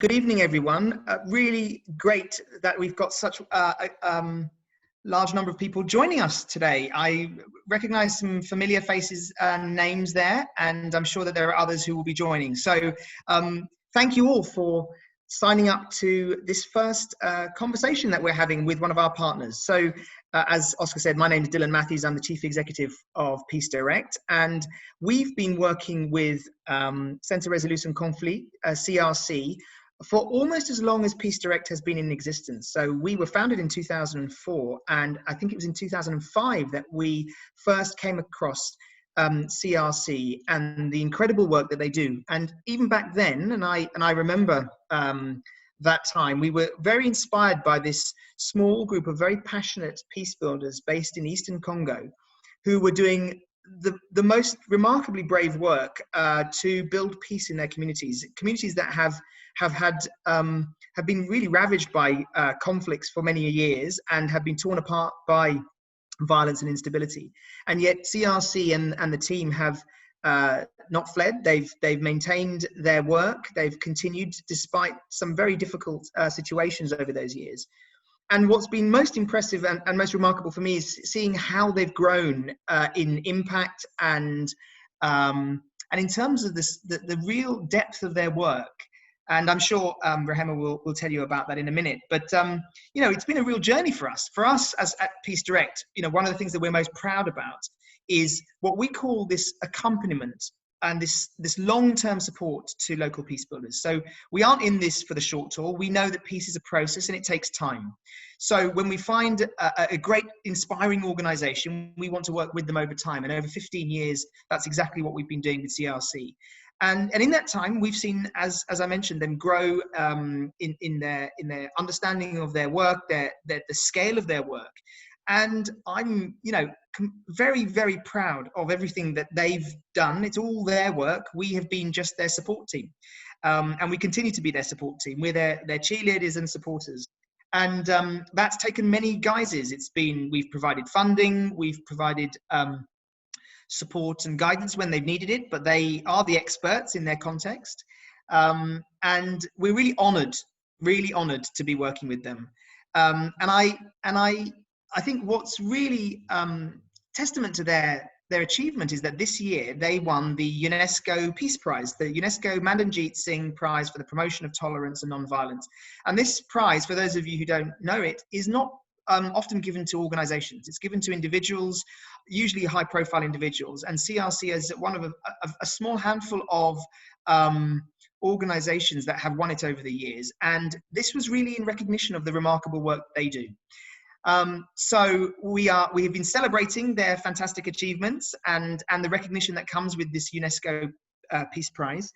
Good evening, everyone. Really great that we've got such a large number of people joining us today. I recognize some familiar faces and names there, and I'm sure that there are others who will be joining. So thank you all for signing up to this first conversation that we're having with one of our partners. So as Oscar said, my name is Dylan Mathews. I'm the Chief Executive of Peace Direct, and we've been working with Centre Résolution Conflits, CRC, for almost as long as Peace Direct has been in existence. So we were founded in 2004, and I think it was in 2005 that we first came across CRC and the incredible work that they do. And even back then, and I remember that time, we were very inspired by this small group of very passionate peace builders based in Eastern Congo, who were doing the most remarkably brave work to build peace in their communities that have been really ravaged by conflicts for many years and have been torn apart by violence and instability. And yet CRC and the team have not fled. They've maintained their work. They've continued despite some very difficult situations over those years. And what's been most impressive and most remarkable for me is seeing how they've grown in impact and in terms of the real depth of their work. And I'm sure Rehema will tell you about that in a minute. But you know, it's been a real journey for us. For us as at Peace Direct, you know, one of the things that we're most proud about is what we call this accompaniment and this long-term support to local peace builders. So we aren't in this for the short haul. We know that peace is a process and it takes time. So when we find a great, inspiring organization, we want to work with them over time. And over 15 years, that's exactly what we've been doing with CRC. And in that time, we've seen, as I mentioned, them grow in their understanding of their work, the scale of their work. And I'm, you know, very, very proud of everything that they've done. It's all their work. We have been just their support team. And we continue to be their support team. We're their cheerleaders and supporters. And that's taken many guises. We've provided funding, we've provided support and guidance when they've needed it, but they are the experts in their context. And we're really honored to be working with them. I think what's really testament to their achievement is that this year they won the UNESCO Peace Prize, the UNESCO Mandanjit Singh Prize for the Promotion of Tolerance and Nonviolence. And this prize, for those of you who don't know it, is not often given to organizations. It's given to individuals, usually high-profile individuals. And CRC is one of a small handful of organizations that have won it over the years. And this was really in recognition of the remarkable work they do. So we have been celebrating their fantastic achievements and the recognition that comes with this UNESCO Peace Prize.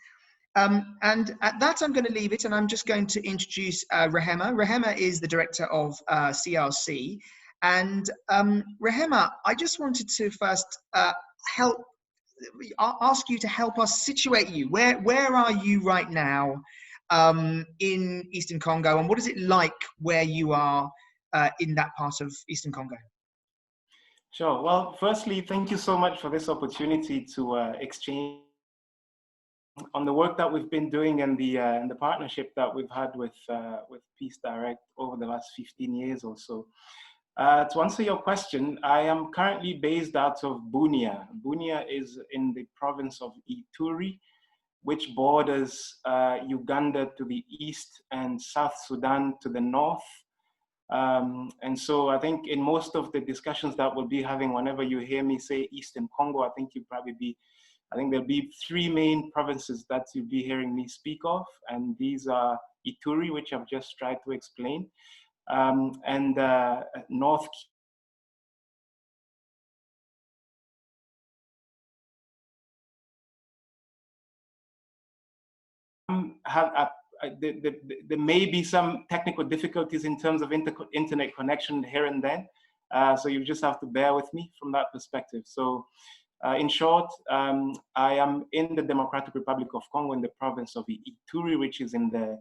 And at that, I'm going to leave it, and I'm just going to introduce Rehema. Rehema is the director of CRC. And Rehema, I just wanted to first ask you to help us situate you. Where are you right now in Eastern Congo, and what is it like where you are in that part of Eastern Congo? Sure. Well, firstly, thank you so much for this opportunity to exchange on the work that we've been doing and the partnership that we've had with Peace Direct over the last 15 years or so. To answer your question, I am currently based out of Bunia. Bunia is in the province of Ituri, which borders Uganda to the east and South Sudan to the north. And so I think in most of the discussions that we'll be having, whenever you hear me say Eastern Congo, I think there'll be three main provinces that you'll be hearing me speak of. And these are Ituri, which I've just tried to explain, and North there may be some technical difficulties in terms of internet connection here and then. So you just have to bear with me from that perspective. So in short, I am in the Democratic Republic of Congo in the province of Ituri, which is in the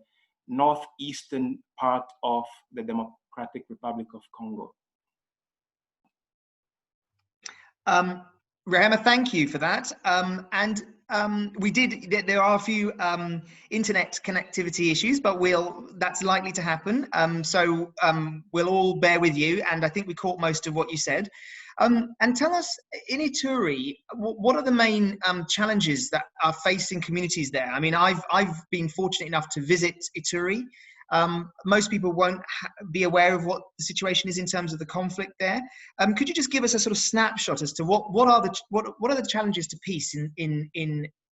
northeastern part of the Democratic Republic of Congo. Rehema, thank you for that. And there are a few internet connectivity issues, but that's likely to happen. So we'll all bear with you, and I think we caught most of what you said. And tell us, in Ituri, what are the main challenges that are facing communities there? I mean, I've been fortunate enough to visit Ituri. Most people won't be aware of what the situation is in terms of the conflict there. Could you just give us a sort of snapshot as to what are the challenges to peace in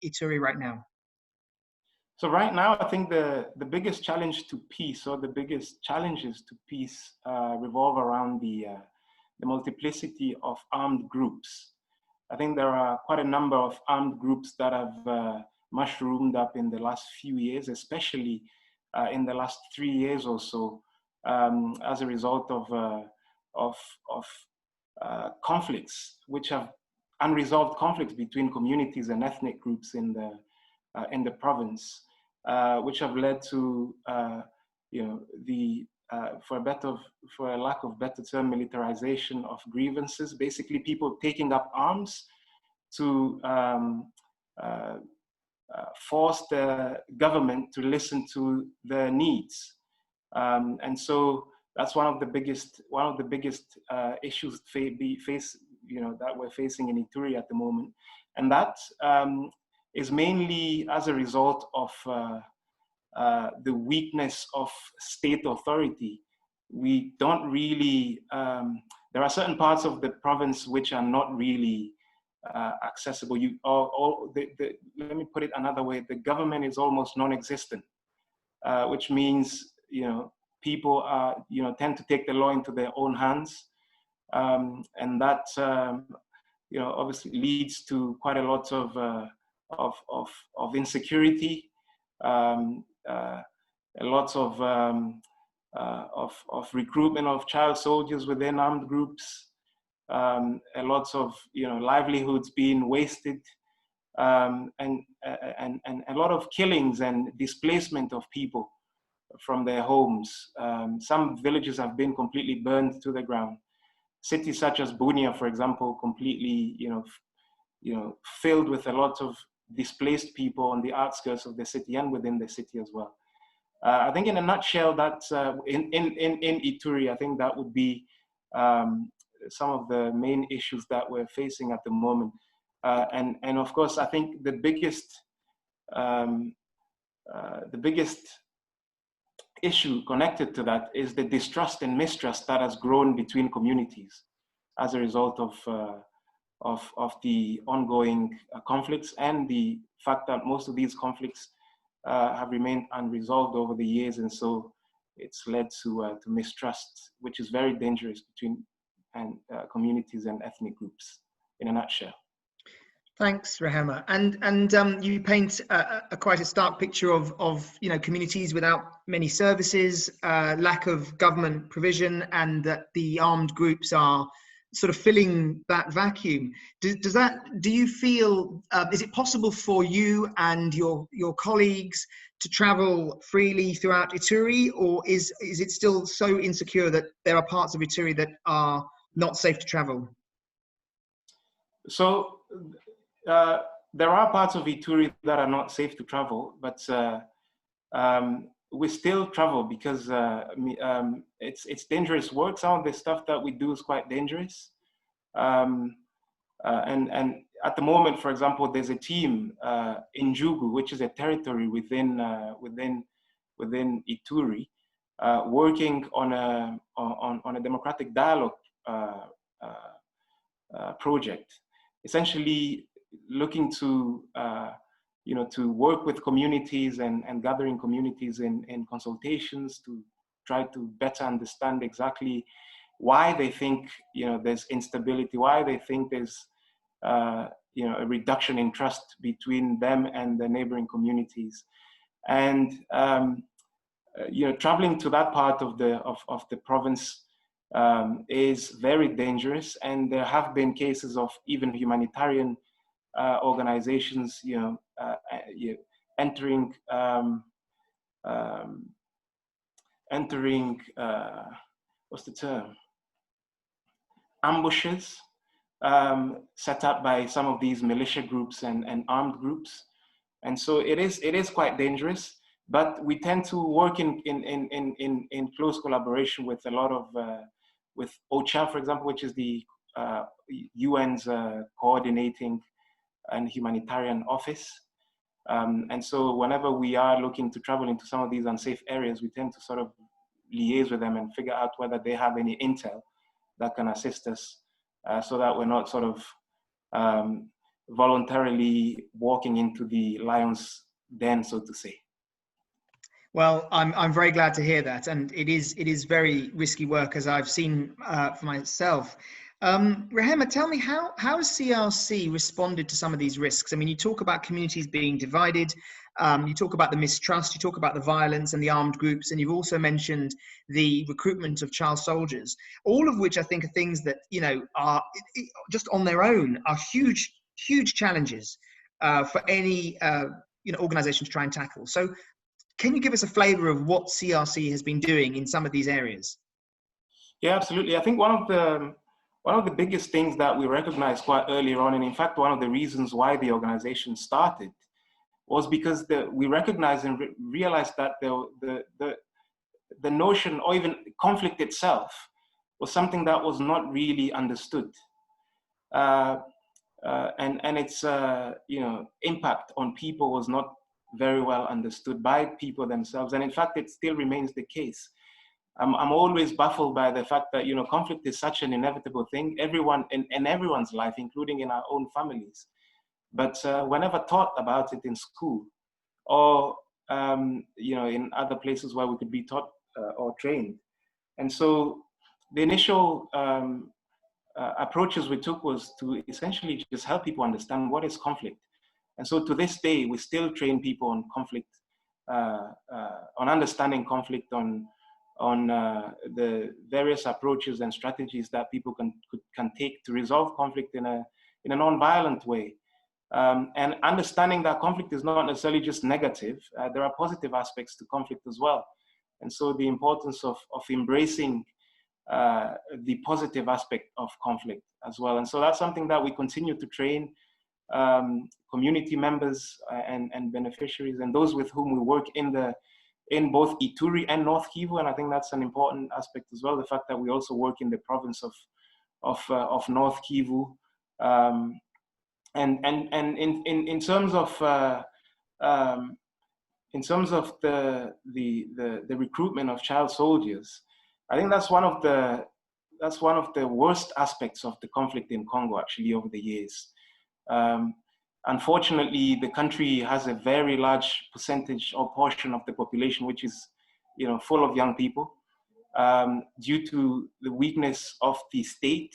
Ituri right now? So right now, I think the biggest challenge to peace, or the biggest challenges to peace, revolve around the multiplicity of armed groups. I think there are quite a number of armed groups that have mushroomed up in the last few years, especially in the last 3 years or so, as a result of conflicts, which have unresolved conflicts between communities and ethnic groups in the province, which have led to for a lack of better term, militarization of grievances. Basically, people taking up arms to force the government to listen to their needs, and so that's one of the biggest issues that we're facing in Ituri at the moment, and that is mainly as a result of the weakness of state authority. We don't really. There are certain parts of the province which are not really accessible. Let me put it another way: the government is almost non-existent, which means people tend to take the law into their own hands, and that obviously leads to quite a lot of insecurity, a lot of recruitment of child soldiers within armed groups, a lot of livelihoods being wasted, and a lot of killings and displacement of people from their homes. Some villages have been completely burned to the ground. Cities such as Bunia, for example, completely filled with a lot of displaced people on the outskirts of the city and within the city as well. I think in a nutshell, that in Ituri, I think that would be some of the main issues that we're facing at the moment. And of course, I think the biggest issue connected to that is the distrust and mistrust that has grown between communities as a result of the ongoing conflicts, and the fact that most of these conflicts have remained unresolved over the years, and so it's led to mistrust, which is very dangerous between communities and ethnic groups, in a nutshell. Thanks, Rehema. And you paint quite a stark picture of communities without many services, lack of government provision, and that the armed groups are sort of filling that vacuum. Do you feel, is it possible for you and your colleagues to travel freely throughout Ituri, or is it still so insecure that there are parts of Ituri that are not safe to travel? So there are parts of Ituri that are not safe to travel, but we still travel because it's dangerous work. Some of the stuff that we do is quite dangerous, and at the moment, for example, there's a team in Jugu, which is a territory within Ituri, working on a democratic dialogue project, essentially looking to to work with communities and gathering communities in consultations to try to better understand exactly why they think there's instability, why they think there's a reduction in trust between them and the neighboring communities, and traveling to that part of the province is very dangerous, and there have been cases of even humanitarian organizations, entering what's the term? Ambushes set up by some of these militia groups and armed groups. And so it is quite dangerous, but we tend to work in close collaboration with a lot of, with OCHA, for example, which is the UN's coordinating and humanitarian office. And so whenever we are looking to travel into some of these unsafe areas, we tend to sort of liaise with them and figure out whether they have any intel that can assist us, so that we're not sort of voluntarily walking into the lion's den, so to say. Well, I'm very glad to hear that, and it is very risky work, as I've seen for myself. Rehema, tell me, how has CRC responded to some of these risks? I mean, you talk about communities being divided, you talk about the mistrust, you talk about the violence and the armed groups, and you've also mentioned the recruitment of child soldiers, all of which I think are things that, you know, are just on their own are huge challenges for any you know, organization to try and tackle. So can you give us a flavor of what CRC has been doing in some of these areas? Yeah, absolutely. I think one of the biggest things that we recognized quite earlier on, and in fact, one of the reasons why the organization started, was because we recognized and realized that the notion, or even conflict itself, was something that was not really understood. And its you know, impact on people was not very well understood by people themselves, and in fact it still remains the case. I'm always baffled by the fact that, you know, conflict is such an inevitable thing, everyone in everyone's life, including in our own families, but we're never taught about it in school, or you know, in other places where we could be taught or trained. And so the initial approaches we took was to essentially just help people understand what is conflict. And so to this day, we still train people on conflict, on understanding conflict, on the various approaches and strategies that people can take to resolve conflict in a non-violent way. And understanding that conflict is not necessarily just negative, there are positive aspects to conflict as well. And so the importance of embracing the positive aspect of conflict as well. And so that's something that we continue to train community members and beneficiaries and those with whom we work in both Ituri and North Kivu. And I think that's an important aspect as well, the fact that we also work in the province of North Kivu. And in terms of the recruitment of child soldiers, I think that's one of the worst aspects of the conflict in Congo, actually, over the years. Unfortunately, the country has a very large percentage or portion of the population which is, you know, full of young people. Due to the weakness of the state,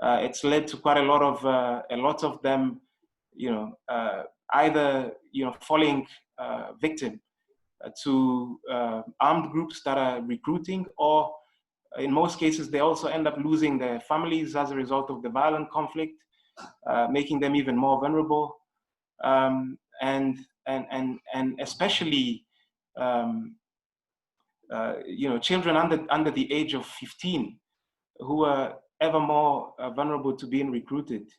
it's led to quite a lot of them, you know, either, you know, falling victim to armed groups that are recruiting, or in most cases they also end up losing their families as a result of the violent conflict, making them even more vulnerable, and especially you know, children under the age of 15, who are ever more vulnerable to being recruited,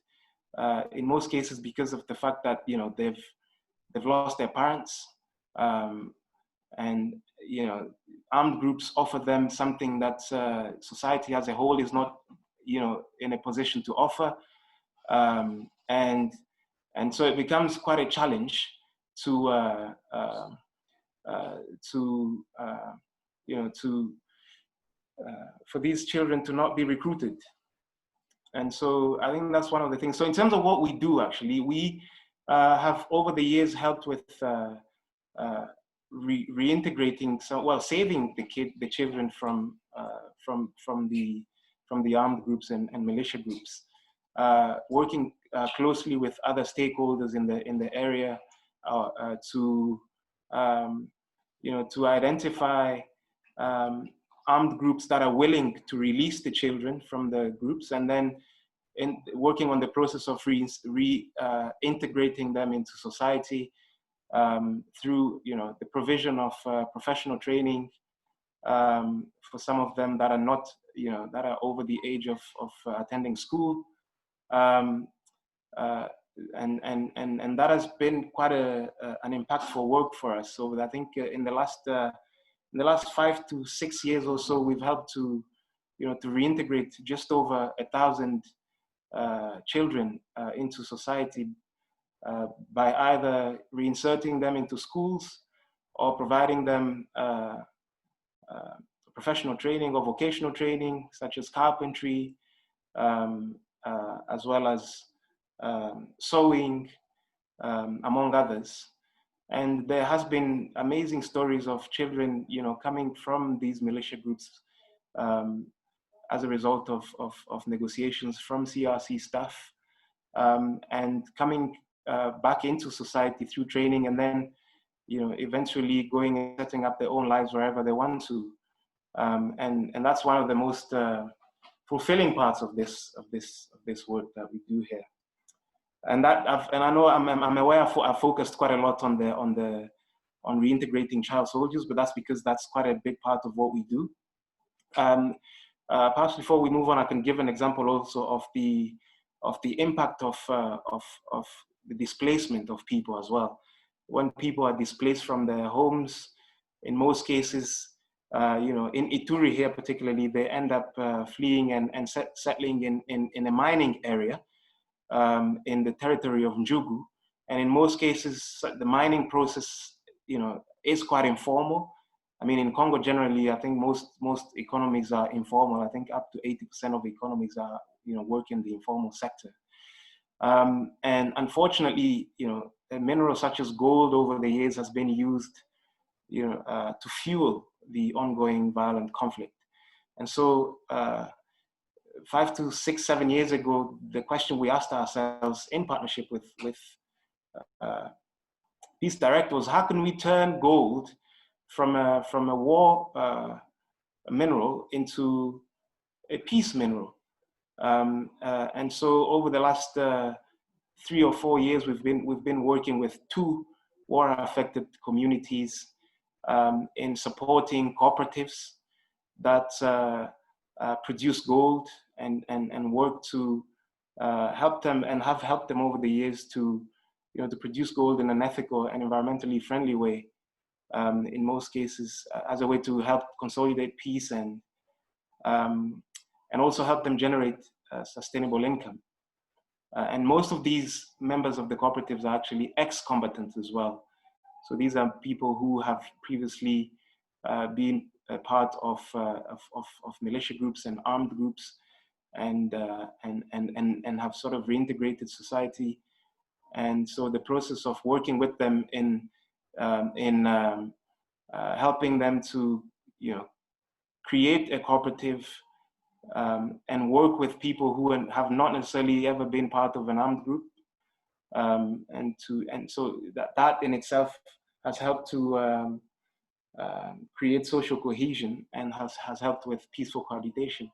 in most cases because of the fact that, you know, they've lost their parents, and, you know, armed groups offer them something that society as a whole is not, you know, in a position to offer, and so it becomes quite a challenge to you know, for these children to not be recruited. And so I think that's one of the things. So in terms of what we do, actually, we have over the years helped with reintegrating, saving the children from the armed groups and militia groups, working closely with other stakeholders in the area to you know, to identify armed groups that are willing to release the children from the groups, and then working on the process of reintegrating them into society through, you know, the provision of professional training for some of them that are not, you know, that are over the age of attending school, And that has been quite an impactful work for us. So I think in the last 5 to 6 years or so, we've helped to reintegrate just over 1,000 children into society by either reinserting them into schools or providing them professional training or vocational training, such as carpentry, as well as sewing, among others. And there has been amazing stories of children, coming from these militia groups as a result of negotiations from CRC staff, and coming back into society through training, and then, eventually going and setting up their own lives wherever they want to. And that's one of the most fulfilling parts of this work that we do here. And I know I'm aware I focused quite a lot on reintegrating child soldiers, but that's because that's quite a big part of what we do. Perhaps before we move on, I can give an example also of the impact of the displacement of people as well. When people are displaced from their homes, in most cases, in Ituri here particularly, they end up fleeing and settling in a mining area in the territory of Njugu. And in most cases, the mining process, is quite informal. I mean, in Congo generally, I think most economies are informal. I think up to 80% of economies are, work in the informal sector. And unfortunately, a mineral such as gold over the years has been used, to fuel the ongoing violent conflict. And so 5 to 6, 7 years ago, the question we asked ourselves in partnership with Peace Direct was, how can we turn gold from a war mineral into a peace mineral? And so over the last 3 or 4 years, we've been working with 2 war-affected communities in supporting cooperatives that produce gold and work to help them, and have helped them over the years to produce gold in an ethical and environmentally friendly way. In most cases, as a way to help consolidate peace and also help them generate sustainable income. And most of these members of the cooperatives are actually ex-combatants as well. So these are people who have previously been a part of militia groups and armed groups, and have sort of reintegrated society. And so the process of working with them in helping them to create a cooperative and work with people who have not necessarily ever been part of an armed group, and so that in itself has helped to create social cohesion and has helped with peaceful cohabitation.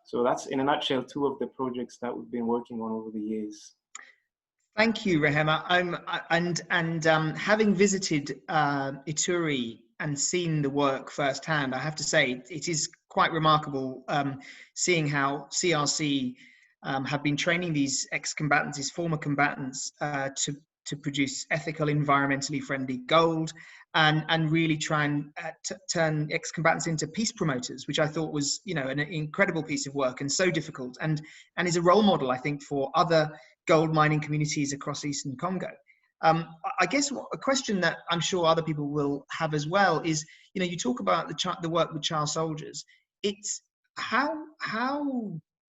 So that's in a nutshell 2 of the projects that we've been working on over the years. Thank you, Rehema. Having visited Ituri and seen the work firsthand, I have to say it is quite remarkable seeing how CRC have been training these ex-combatants, these former combatants, to produce ethical, environmentally friendly gold, and really try and turn ex-combatants into peace promoters, which I thought was, an incredible piece of work and so difficult, and is a role model, I think, for other gold mining communities across Eastern Congo. I guess a question that I'm sure other people will have as well is, you talk about the work with child soldiers. It's how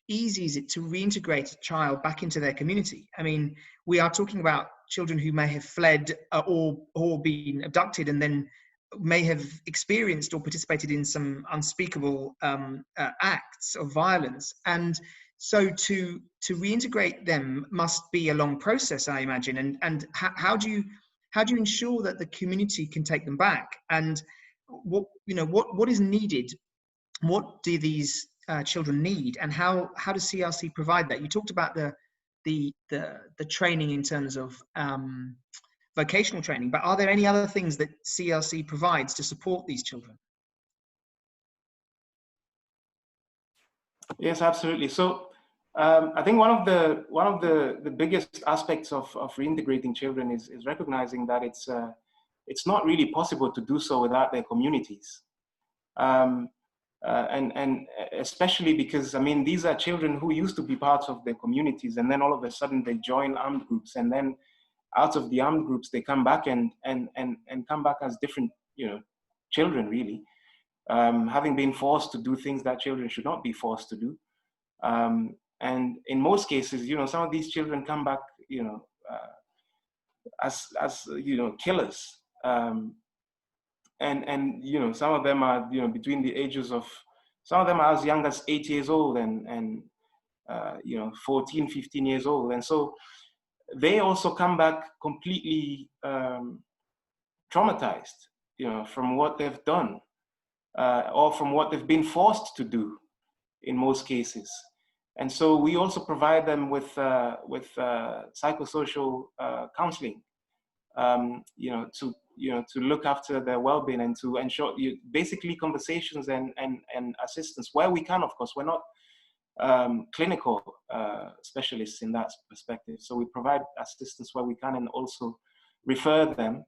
easy is it to reintegrate a child back into their community? I mean, we are talking about children who may have fled or been abducted, and then may have experienced or participated in some unspeakable acts of violence. And so to reintegrate them must be a long process, I imagine. And how do you ensure that the community can take them back? And what is needed? What do these children need? And how does CRC provide that? You talked about the training in terms of vocational training, but are there any other things that CRC provides to support these children? Yes, absolutely. So I think one of the biggest aspects of reintegrating children is recognizing that it's not really possible to do so without their communities, and especially because, I mean, these are children who used to be parts of their communities, and then all of a sudden they join armed groups, and then out of the armed groups they come back and come back as different, you know, children really, having been forced to do things that children should not be forced to do. And in most cases, you know, some of these children come back, you know, as you know, killers. And you know, some of them are, you know, between the ages of, some of them are as young as 8 years old and you know, 14, 15 years old. And so they also come back completely traumatized, you know, from what they've done, or from what they've been forced to do in most cases. And so we also provide them with psychosocial counseling, you know, to look after their well-being and to ensure, basically conversations and assistance where we can. Of course, we're not clinical specialists in that perspective, so we provide assistance where we can and also refer them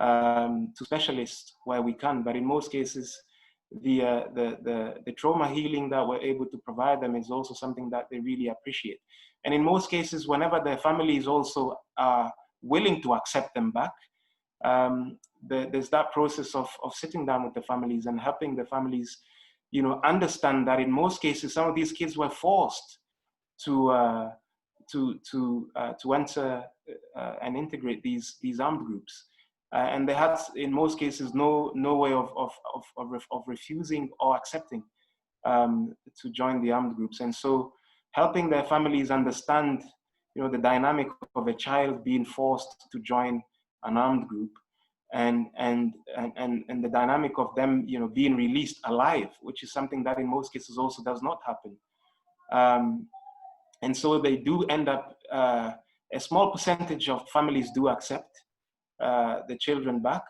to specialists where we can. But in most cases, the trauma healing that we're able to provide them is also something that they really appreciate. And in most cases, whenever their families also are willing to accept them back, there's that process of sitting down with the families and helping the families, you know, understand that in most cases, some of these kids were forced to enter and integrate these armed groups. And they had, in most cases, no way of refusing or accepting to join the armed groups. And so helping their families understand, you know, the dynamic of a child being forced to join an armed group, and the dynamic of them, you know, being released alive, which is something that in most cases also does not happen. And so they do end up, a small percentage of families do accept the children back,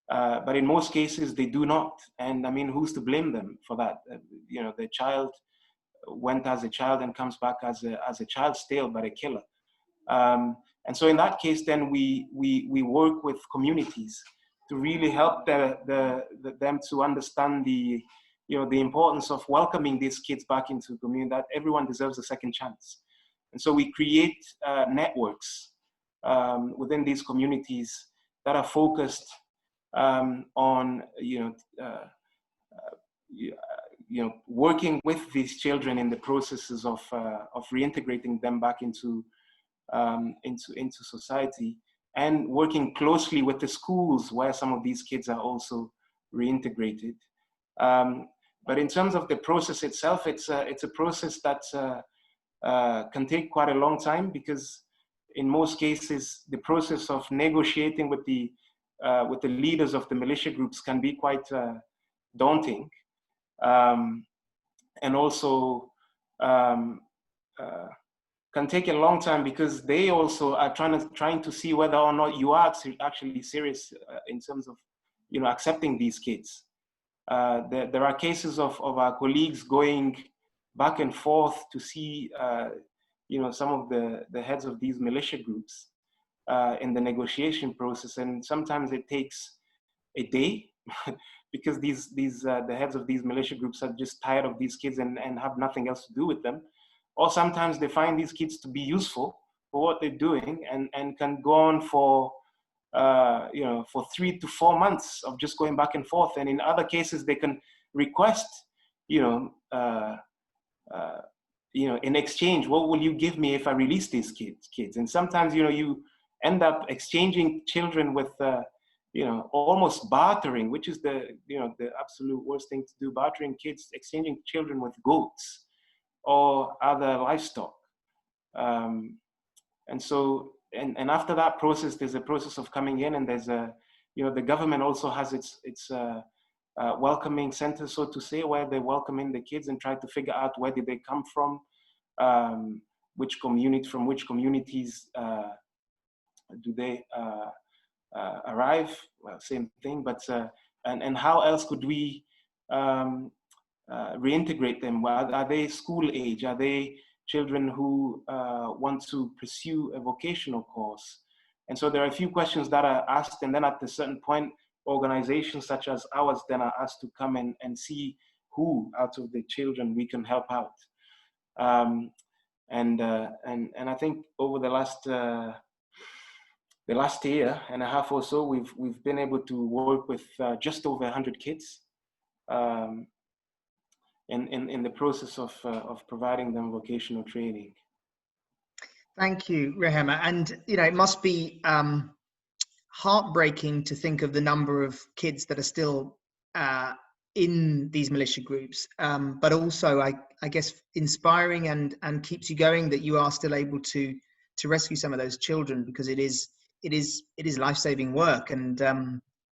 but in most cases they do not. And I mean, who's to blame them for that? You know, the child went as a child and comes back as a child still, but a killer. And so in that case, then we work with communities to really help them to understand the, you know, the importance of welcoming these kids back into the community, that everyone deserves a second chance. And so we create networks within these communities that are focused on, you know, working with these children in the processes of reintegrating them back into society, and working closely with the schools where some of these kids are also reintegrated. But in terms of the process itself, it's a process that can take quite a long time, because in most cases, the process of negotiating with the leaders of the militia groups can be quite daunting, and also can take a long time, because they also are trying to see whether or not you are actually serious in terms of, you know, accepting these kids. There are cases of our colleagues going back and forth to see, you know, some of the heads of these militia groups in the negotiation process, and sometimes it takes a day because the heads of these militia groups are just tired of these kids and have nothing else to do with them. Or sometimes they find these kids to be useful for what they're doing, and can go on for, you know, for 3 to 4 months of just going back and forth. And in other cases, they can request, you know, in exchange, what will you give me if I release these kids? And sometimes, you know, you end up exchanging children with, you know, almost bartering, which is the, you know, the absolute worst thing to do, bartering kids, exchanging children with goats or other livestock. And so, and after that process, there's a process of coming in, and there's a, you know, the government also has its welcoming center, so to say, where they welcome in the kids and try to figure out where did they come from, from which communities do they arrive, well, same thing, but and how else could we reintegrate them? Well, are they school age? Are they children who want to pursue a vocational course. And so there are a few questions that are asked, and then at a certain point, organizations such as ours then are asked to come and see who out of the children we can help out. And I think over the last year and a half or so, we've been able to work with just over 100 kids in the process of providing them vocational training. Thank you, Rehema. And it must be heartbreaking to think of the number of kids that are still in these militia groups, but also I guess inspiring and keeps you going that you are still able to rescue some of those children, because it is life-saving work. And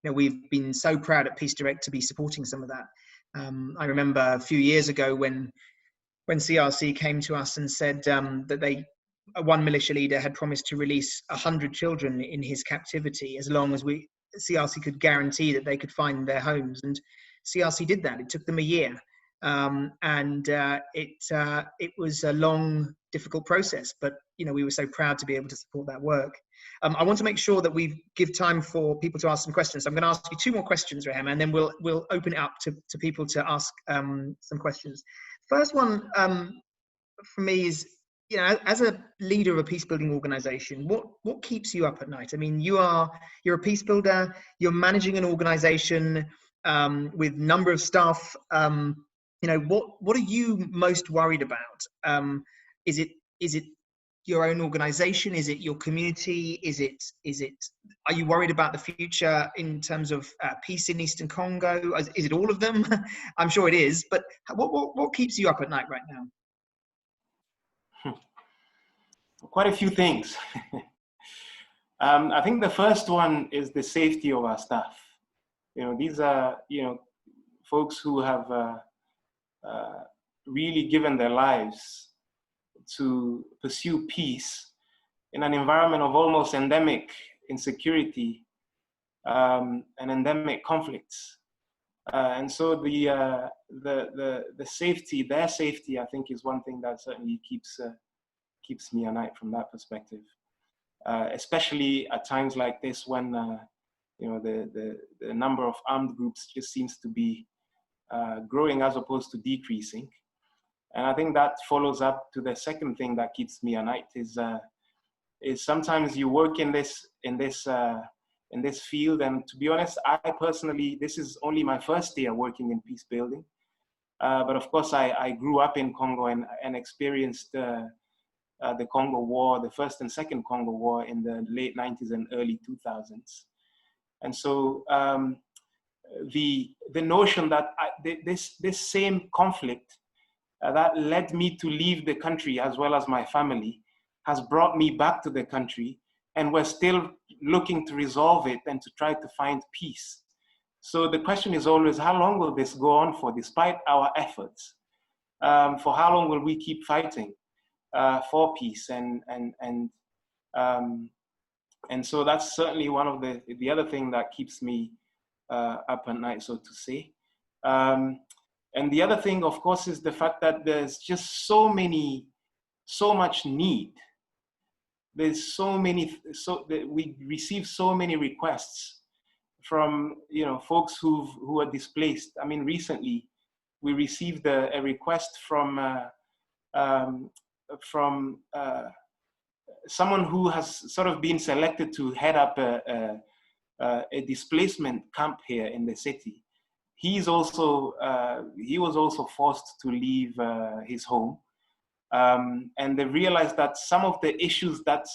we've been so proud at Peace Direct to be supporting some of that. I remember a few years ago when CRC came to us and said that one militia leader had promised to release 100 children in his captivity as long as CRC could guarantee that they could find their homes. And CRC did that. It took them a year. It was a long, difficult process, but we were so proud to be able to support that work. I want to make sure that we give time for people to ask some questions. So I'm going to ask you 2 more questions, Rehema, and then we'll open it up to people to ask some questions. First one for me is, as a leader of a peace building organization, what keeps you up at night? I mean, you're a peace builder, you're managing an organization with number of staff. What are you most worried about? Is it your own organization? Is it your community? Are you worried about the future in terms of peace in Eastern Congo? Is it all of them? I'm sure it is, but what keeps you up at night right now? Quite a few things. I think the first one is the safety of our staff. These are, folks who have really given their lives to pursue peace in an environment of almost endemic insecurity and endemic conflicts. And so the safety, their safety, I think, is one thing that certainly keeps me at night from that perspective, especially at times like this when the number of armed groups just seems to be growing as opposed to decreasing. And I think that follows up to the second thing that keeps me at night is sometimes you work in this field, and to be honest, I personally, this is only my first year working in peace building, but of course I grew up in Congo and experienced the Congo War, the first and second Congo War in the late 90s and early 2000s. And so the notion that this same conflict that led me to leave the country as well as my family has brought me back to the country, and we're still looking to resolve it and to try to find peace. So the question is always, how long will this go on for, despite our efforts? For how long will we keep fighting for peace? And so that's certainly one of the other thing that keeps me up at night, so to say. And the other thing, of course, is the fact that there's just so much need. There's we receive so many requests from folks who are displaced. I mean, recently we received a request from someone who has sort of been selected to head up a displacement camp here in the city. He was also forced to leave his home, and they realized that some of the issues that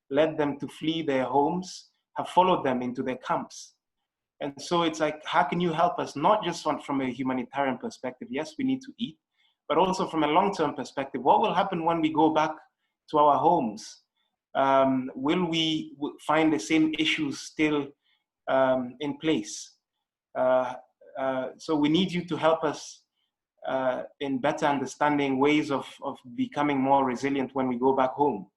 led them to flee their homes have followed them into their camps. And so it's like, how can you help us? Not just from a humanitarian perspective, yes, we need to eat, but also from a long-term perspective. What will happen when we go back to our homes? Will we find the same issues still in place? So we need you to help us in better understanding ways of becoming more resilient when we go back home.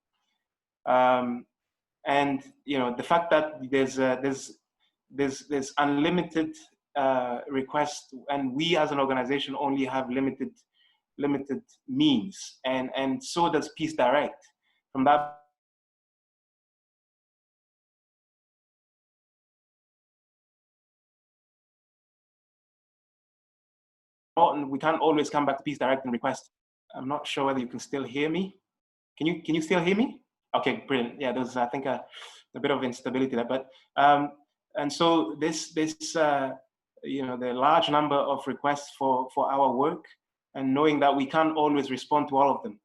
And the fact that there's unlimited requests, and we as an organization only have limited limited means, and so does Peace Direct. From that, we can't always come back to Peace Direct and request. I'm not sure whether you can still hear me. Can you still hear me? Okay, brilliant. Yeah, there's I think a bit of instability there, but and so this you know, the large number of requests for our work, and knowing that we can't always respond to all of them.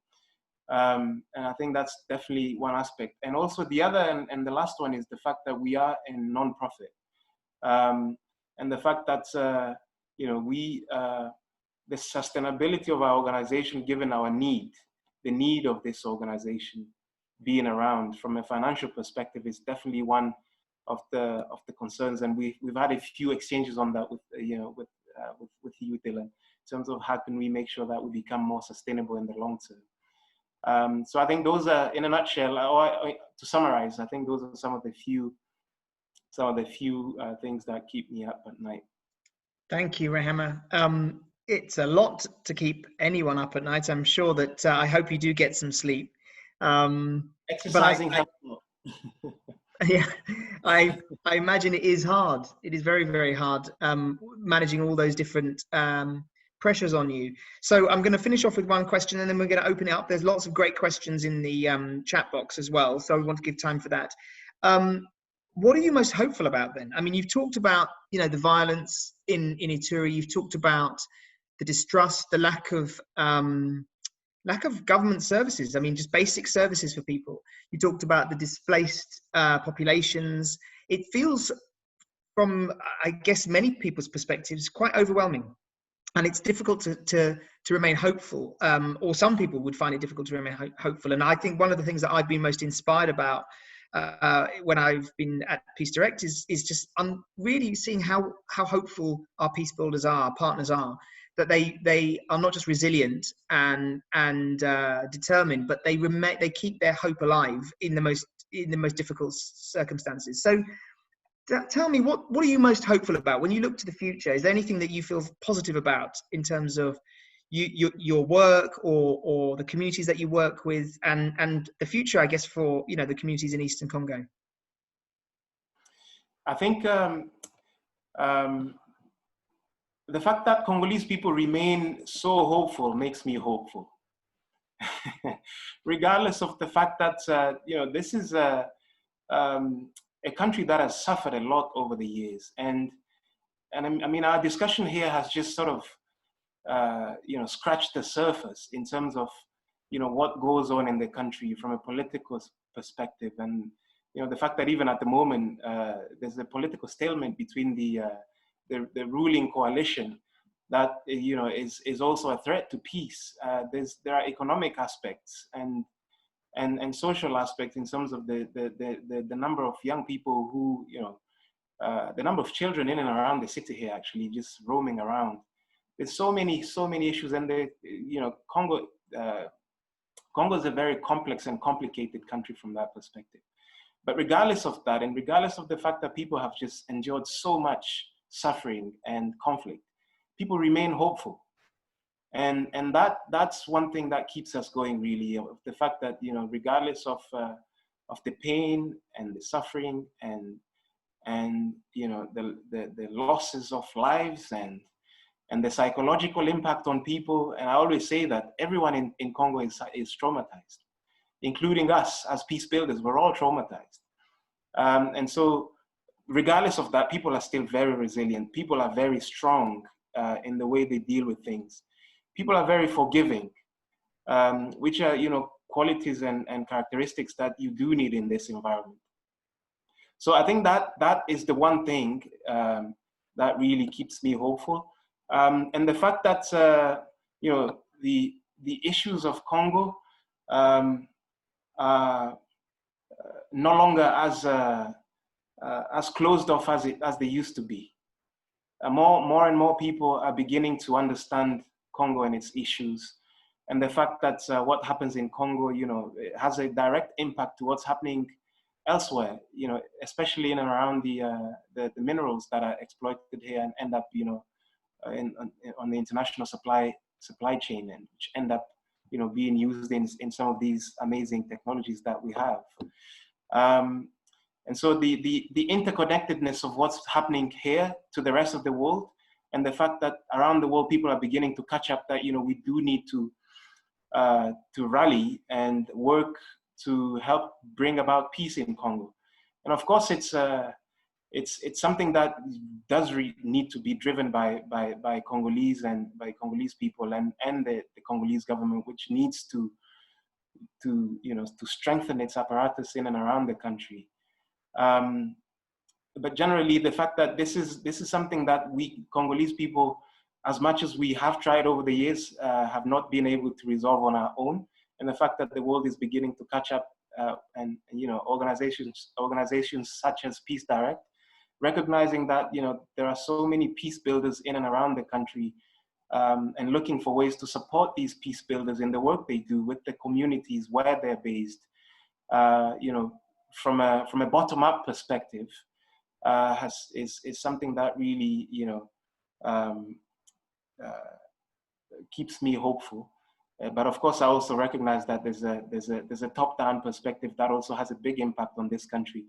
And I think that's definitely one aspect. And also the other, and the last one, is the fact that we are a non-profit. And the fact that, you know, the sustainability of our organization, given our need, the need of this organization being around from a financial perspective, is definitely one of the concerns. And we've had a few exchanges on that with, you know, with you, Dylan, in terms of how can we make sure that we become more sustainable in the long term. So I think those are, in a nutshell, or to summarize, I think those are some of the few things that keep me up at night. Thank you, Rehema. It's a lot to keep anyone up at night. I'm sure that I hope you do get some sleep. Exercising helps a lot. Yeah, I imagine it is hard. It is very, very hard managing all those different pressures on you. So I'm going to finish off with one question, and then we're going to open it up. There's lots of great questions in the chat box as well, so we want to give time for that. What are you most hopeful about then? I mean, you've talked about, you know, the violence in Ituri. You've talked about the distrust, the lack of government services. I mean, just basic services for people. You talked about the displaced populations. It feels, from, I guess, many people's perspectives, quite overwhelming. And it's difficult to remain hopeful, or some people would find it difficult to remain hopeful. And I think one of the things that I've been most inspired about when I've been at Peace Direct is just really seeing how hopeful our peace builders are, our partners are, that they are not just resilient and determined, but they keep their hope alive in the most difficult circumstances. So tell me, what are you most hopeful about when you look to the future? Is there anything that you feel positive about in terms of your work or the communities that you work with, and the future, I guess, for, you know, the communities in Eastern Congo? I think the fact that Congolese people remain so hopeful makes me hopeful. Regardless of the fact that, you know, this is a country that has suffered a lot over the years. And I mean, our discussion here has just sort of, you know, scratched the surface in terms of, you know, what goes on in the country from a political perspective. And, you know, the fact that even at the moment, there's a political stalemate between the ruling coalition that, you know, is also a threat to peace. There are economic aspects and social aspects in terms of the number of young people who, you know, the number of children in and around the city here actually just roaming around. There's so many issues, and you know, Congo is a very complex and complicated country from that perspective. But regardless of that, and regardless of the fact that people have just endured so much suffering and conflict, people remain hopeful. And that's one thing that keeps us going, really, the fact that, you know, regardless of the pain and the suffering and you know, the losses of lives and the psychological impact on people. And I always say that everyone in Congo is traumatized, including us as peace builders. We're all traumatized. And so regardless of that, people are still very resilient. People are very strong in the way they deal with things. People are very forgiving, which are, you know, qualities and characteristics that you do need in this environment. So I think that is the one thing that really keeps me hopeful. And the fact that, you know, the issues of Congo are no longer as closed off as they used to be. More and more people are beginning to understand Congo and its issues. And the fact that what happens in Congo, you know, it has a direct impact to what's happening elsewhere, you know, especially in and around the minerals that are exploited here and end up, you know, on the international supply supply chain, and which end up, being used in some of these amazing technologies that we have. And so the interconnectedness of what's happening here to the rest of the world, and the fact that around the world people are beginning to catch up, that we do need to rally and work to help bring about peace in Congo. And of course, it's something that does need to be driven by Congolese and by Congolese people and the Congolese government, which needs to strengthen its apparatus in and around the country. But generally, the fact that this is something that we Congolese people, as much as we have tried over the years, have not been able to resolve on our own, and the fact that the world is beginning to catch up, and organizations such as Peace Direct, recognizing that there are so many peace builders in and around the country, and looking for ways to support these peace builders in the work they do with the communities where they're based, from a bottom-up perspective, is something that really keeps me hopeful. But of course, I also recognize that there's a top-down perspective that also has a big impact on this country.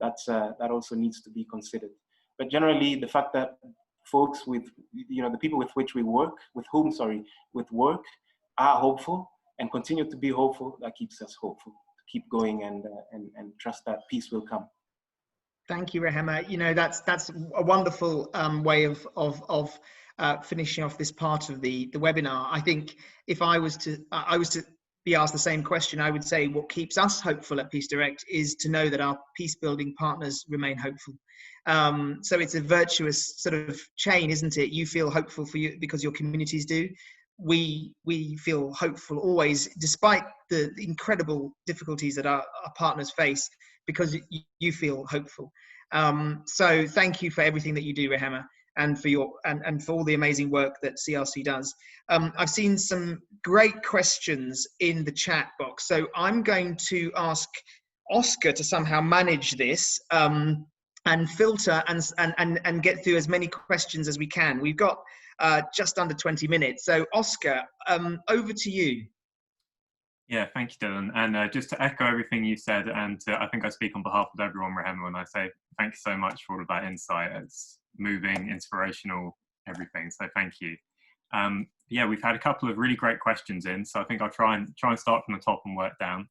That also needs to be considered. But generally, the fact that folks with the people with whom we work are hopeful and continue to be hopeful, that keeps us hopeful to keep going and trust that peace will come. Thank you, Rehema. That's a wonderful way of finishing off this part of the webinar. I think if I was to be asked the same question, I would say what keeps us hopeful at Peace Direct is to know that our peace building partners remain hopeful. So it's a virtuous sort of chain, isn't it? You feel hopeful for you because your communities do. We feel hopeful always, despite the incredible difficulties that our partners face, because you feel hopeful. So thank you for everything that you do, Rehema, and for and for all the amazing work that CRC does. I've seen some great questions in the chat box, so I'm going to ask Oscar to somehow manage this and filter and get through as many questions as we can. We've got just under 20 minutes. So Oscar, over to you. Yeah, thank you, Dylan. And just to echo everything you said, and I think I speak on behalf of everyone, Rehema, when I say thank you so much for all of that insight. It's moving, inspirational, everything. So thank you. Yeah, we've had a couple of really great questions in, so I think I'll try and start from the top and work down.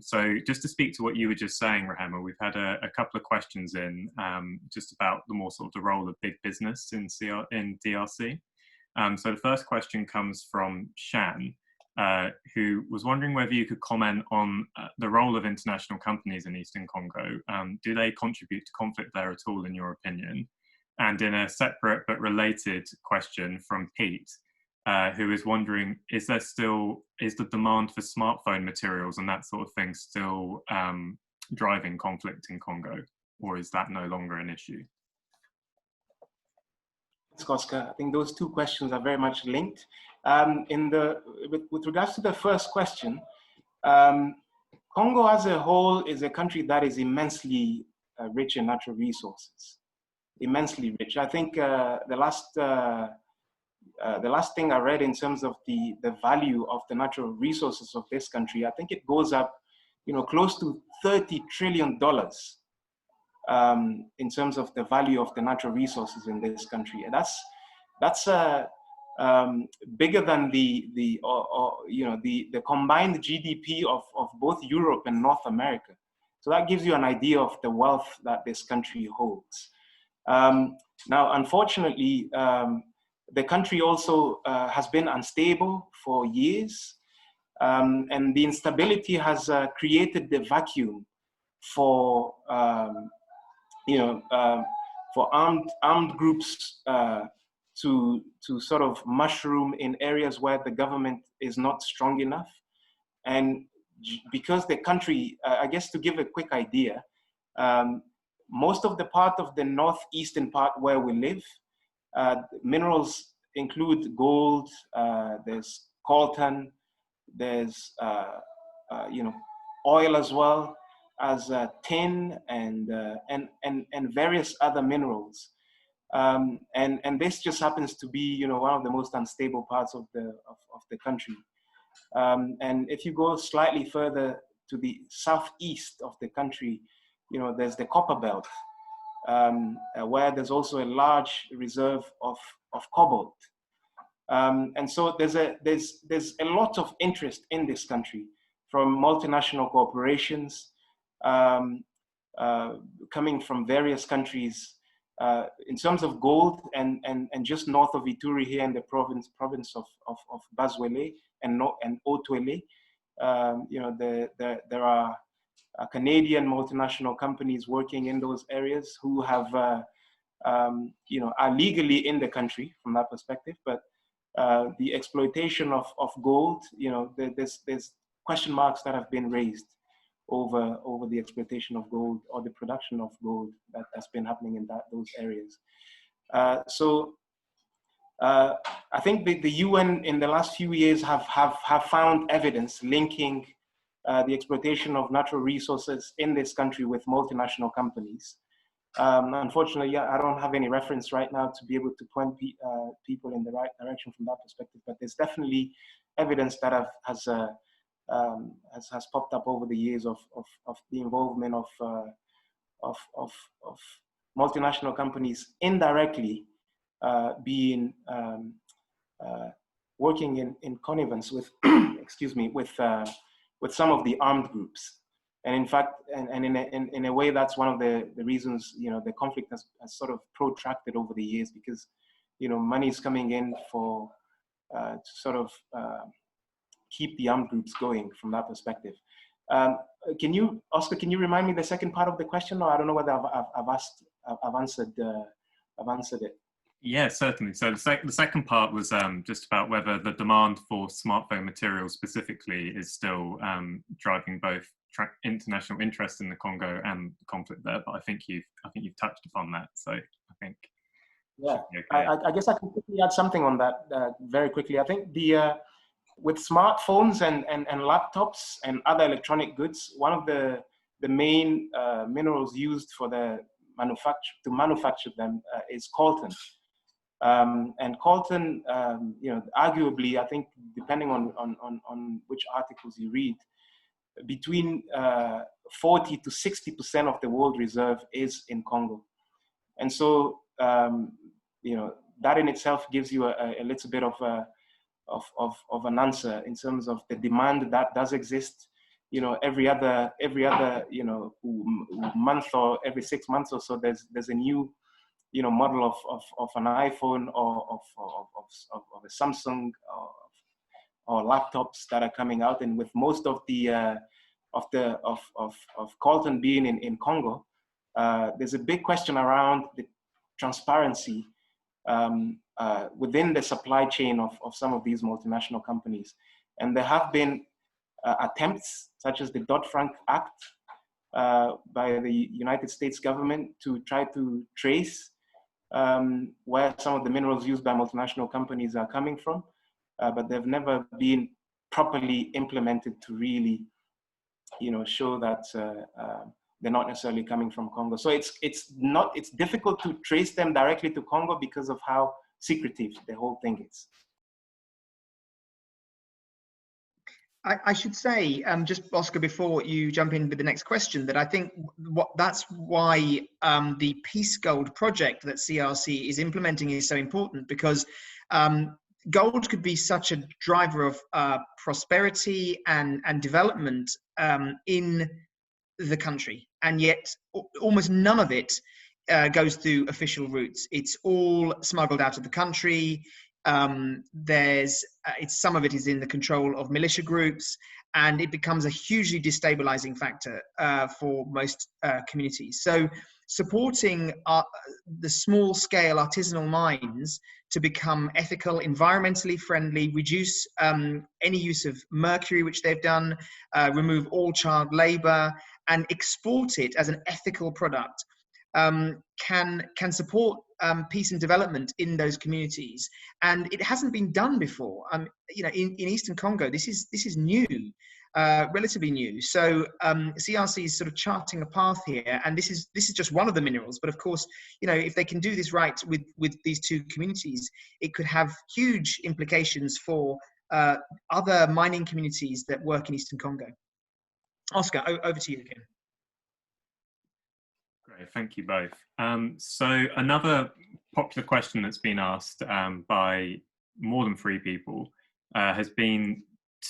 So just to speak to what you were just saying, Rehema, we've had a couple of questions in just about the more sort of the role of big business in DRC. So the first question comes from Shan, who was wondering whether you could comment on the role of international companies in Eastern Congo. Do they contribute to conflict there at all, in your opinion? And in a separate but related question from Pete, who is wondering, is the demand for smartphone materials and that sort of thing still driving conflict in Congo, or is that no longer an issue? Thanks, Oscar. I think those two questions are very much linked. With regards to the first question, Congo as a whole is a country that is immensely rich in natural resources, immensely rich. I think the last thing I read in terms of the value of the natural resources of this country, I think it goes up, close to $30 trillion in terms of the value of the natural resources in this country. And that's bigger than the combined GDP of both Europe and North America. So that gives you an idea of the wealth that this country holds. Now, unfortunately, the country also has been unstable for years, and the instability has created the vacuum for armed groups to sort of mushroom in areas where the government is not strong enough. And because the country, I guess to give a quick idea, most of the part of the northeastern part where we live, minerals include gold, there's coltan, there's oil as well as tin and various other minerals. And this just happens to be, one of the most unstable parts of the country. And if you go slightly further to the southeast of the country, there's the Copper Belt, where there's also a large reserve of cobalt. And so there's a lot of interest in this country from multinational corporations coming from various countries. In terms of gold, and just north of Ituri here in the province of Bazwele and Otwele, there are Canadian multinational companies working in those areas who have, are legally in the country from that perspective, but the exploitation of gold, there's question marks that have been raised over the exploitation of gold or the production of gold that's been happening in those areas. So I think the UN in the last few years have found evidence linking the exploitation of natural resources in this country with multinational companies. Unfortunately, I don't have any reference right now to be able to point people in the right direction from that perspective, but there's definitely evidence that has popped up over the years of the involvement of multinational companies indirectly being working in connivance with with some of the armed groups. And in fact, and in a way, that's one of the reasons, the conflict has sort of protracted over the years, because, money is coming in for to sort of keep the armed groups going from that perspective. Oscar, can you remind me the second part of the question? Or I don't know whether I've answered it. Yeah, certainly. So the second part was just about whether the demand for smartphone materials specifically is still driving both international interest in the Congo and the conflict there. But I think you've touched upon that. So I think. Yeah, okay. I guess I can quickly add something on that very quickly. I think with smartphones and laptops and other electronic goods, one of the main minerals used for to manufacture them is coltan. And coltan, arguably, I think, depending on which articles you read, between 40 to 60% of the world reserve is in Congo. And so, that in itself gives you a little bit of an answer in terms of the demand that does exist. Every other month or every 6 months or so, there's a new model of an iPhone or of a Samsung or laptops that are coming out. And with most of the coltan being in Congo, there's a big question around the transparency within the supply chain of some of these multinational companies. And there have been attempts, such as the Dodd-Frank Act by the United States government, to try to trace where some of the minerals used by multinational companies are coming from, but they've never been properly implemented to really, show that they're not necessarily coming from Congo. So it's difficult to trace them directly to Congo because of how secretive the whole thing is. I should say, just Oscar, before you jump in with the next question, that I think that's why the Peace Gold project that CRC is implementing is so important, because gold could be such a driver of prosperity and development in the country, and yet almost none of it goes through official routes. It's all smuggled out of the country. Some of it is in the control of militia groups, and it becomes a hugely destabilizing factor for most communities. So supporting the small scale artisanal mines to become ethical, environmentally friendly, reduce any use of mercury, which they've done, remove all child labor, and export it as an ethical product, can support peace and development in those communities. And it hasn't been done before. In Eastern Congo, this is new. relatively new. So CRC is sort of charting a path here, and this is just one of the minerals. But of course, you know, if they can do this right with these two communities, it could have huge implications for other mining communities that work in Eastern Congo. Oscar, over to you again. Great, thank you both. So another popular question that's been asked by more than 3 people has been,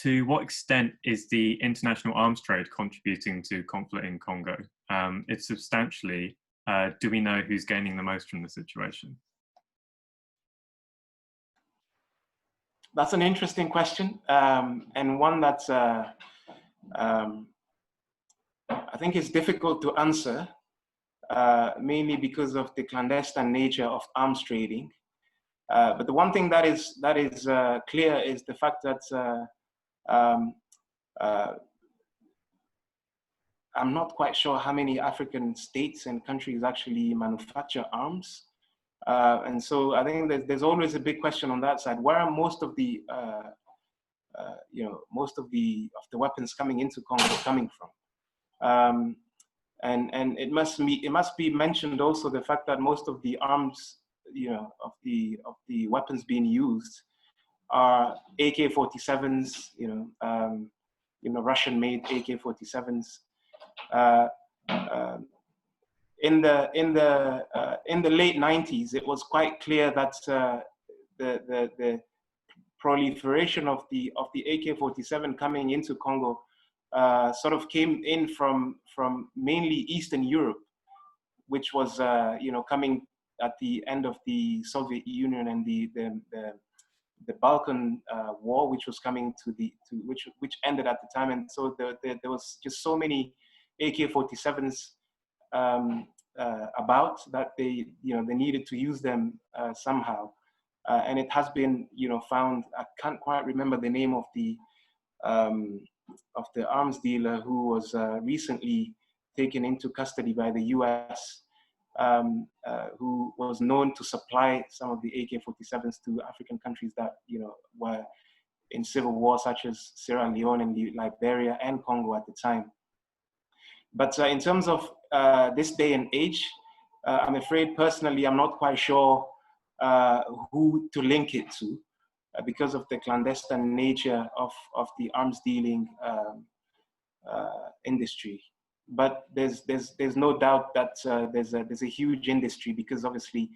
to what extent is the international arms trade contributing to conflict in Congo? It's substantially. Do we know who's gaining the most from the situation? That's an interesting question, and one that's I think is difficult to answer, mainly because of the clandestine nature of arms trading. But the one thing that is clear is the fact that I'm not quite sure how many African states and countries actually manufacture arms. And so I think there's always a big question on that side. Where are most of the most of the weapons coming into Congo coming from? And it must be mentioned also the fact that most of the arms, of the weapons being used are AK-47s, Russian-made AK-47s. In the late 90s, it was quite clear that the proliferation of the AK-47 coming into Congo sort of came in from mainly Eastern Europe, which was coming at the end of the Soviet Union and the Balkan War, which was coming which ended at the time, and so there was just so many AK-47s about that they needed to use them somehow, and it has been found. I can't quite remember the name of the arms dealer who was recently taken into custody by the US, who was known to supply some of the AK-47s to African countries that were in civil war, such as Sierra Leone and Liberia and Congo at the time. But in terms of this day and age, I'm afraid personally I'm not quite sure who to link it to, because of the clandestine nature of the arms dealing industry. But there's no doubt that there's a huge industry, because obviously